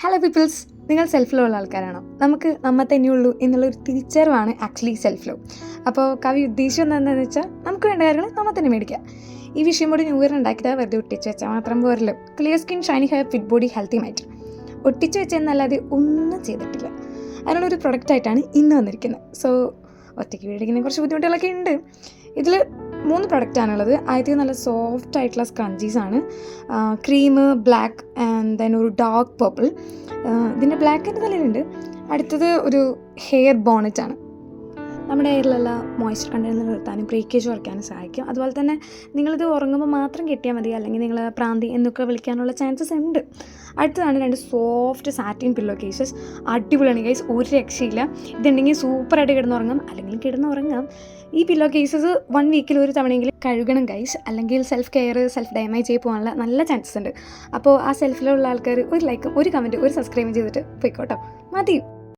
Hello people's, നിങ്ങൾ self love ഉള്ള ആൾക്കാരാണോ? നമുക്ക് നമ്മ തന്നെയുള്ളൂ എന്നുള്ളൊരു തിരിച്ചറിവാണ് ആക്ച്വലി സെൽഫ് ലോ. അപ്പോൾ കവി ഉദ്ദേശിച്ചത് എന്താണെന്ന് വെച്ചാൽ നമുക്ക് വേണ്ട കാര്യങ്ങൾ നമ്മൾ തന്നെ മേടിക്കുക. ഈ വിഷയം കൂടി ന്യൂ ഇയർ ഉണ്ടാക്കിയിട്ട് വെറുതെ ഒട്ടിച്ച് വെച്ചാൽ മാത്രം പോരല്ലോ. Clear skin, Shiny hair, fit body, healthy mind. ഒട്ടിച്ച് വെച്ചെന്നല്ലാതെ ഒന്നും ചെയ്തിട്ടില്ല. അതിനുള്ളൊരു പ്രൊഡക്റ്റായിട്ടാണ് ഇന്ന് വന്നിരിക്കുന്നത്. സോ ഒറ്റയ്ക്ക് മേടിക്കുന്ന കുറച്ച് ബുദ്ധിമുട്ടുകളൊക്കെ ഉണ്ട്. ഇതിൽ 3 പ്രൊഡക്റ്റാണുള്ളത്. ആദ്യം നല്ല സോഫ്റ്റ് ആയിട്ടുള്ള സ്ക്രഞ്ചീസാണ്. ക്രീം, ബ്ലാക്ക് ആൻഡ് ദെൻ ഒരു ഡാർക്ക് പർപ്പിൾ. ഇതിൻ്റെ ബ്ലാക്ക് എൻ്റെ തലയിലുണ്ട്. അടുത്തത് ഒരു ഹെയർ ബോണറ്റാണ്. നമ്മുടെ ഹെയറിലുള്ള മോയ്സ്ചർ കണ്ടന്റ് നിർത്താനും ബ്രേക്കേജ് കുറയ്ക്കാനും സഹായിക്കും. അതുപോലെ തന്നെ നിങ്ങളിത് ഉറങ്ങുമ്പോൾ മാത്രം കെട്ടിയാൽ മതി, അല്ലെങ്കിൽ നിങ്ങൾ പ്രാന്തി എന്നൊക്കെ വിളിക്കാനുള്ള ചാൻസസ് ഉണ്ട്. അടുത്തതാണ് 2 സോഫ്റ്റ് സാറ്റിൻ പില്ലോ കേസസ്. അടിപൊളിയാണ് ഗൈസ്, ഒരു രക്ഷയില്ല. ഇതുണ്ടെങ്കിൽ സൂപ്പറായിട്ട് കിടന്നുറങ്ങാം, അല്ലെങ്കിൽ കിടന്നുറങ്ങാം. ഈ പില്ലോ കേസസ് 1 വീക്കിൽ ഒരു തവണയെങ്കിലും കഴുകണം ഗൈസ്, അല്ലെങ്കിൽ സെൽഫ് കെയർ, സെൽഫ് ഡാമേജ് ആയി പോകാനുള്ള നല്ല ചാൻസസ് ഉണ്ട്. അപ്പോൾ ആ സെൽഫിലുള്ള ആൾക്കാർ ഒരു ലൈക്കും, ഒരു കമൻറ്റ്, ഒരു സബ്സ്ക്രൈബും ചെയ്തിട്ട് പോയിക്കോട്ടോ, മതി.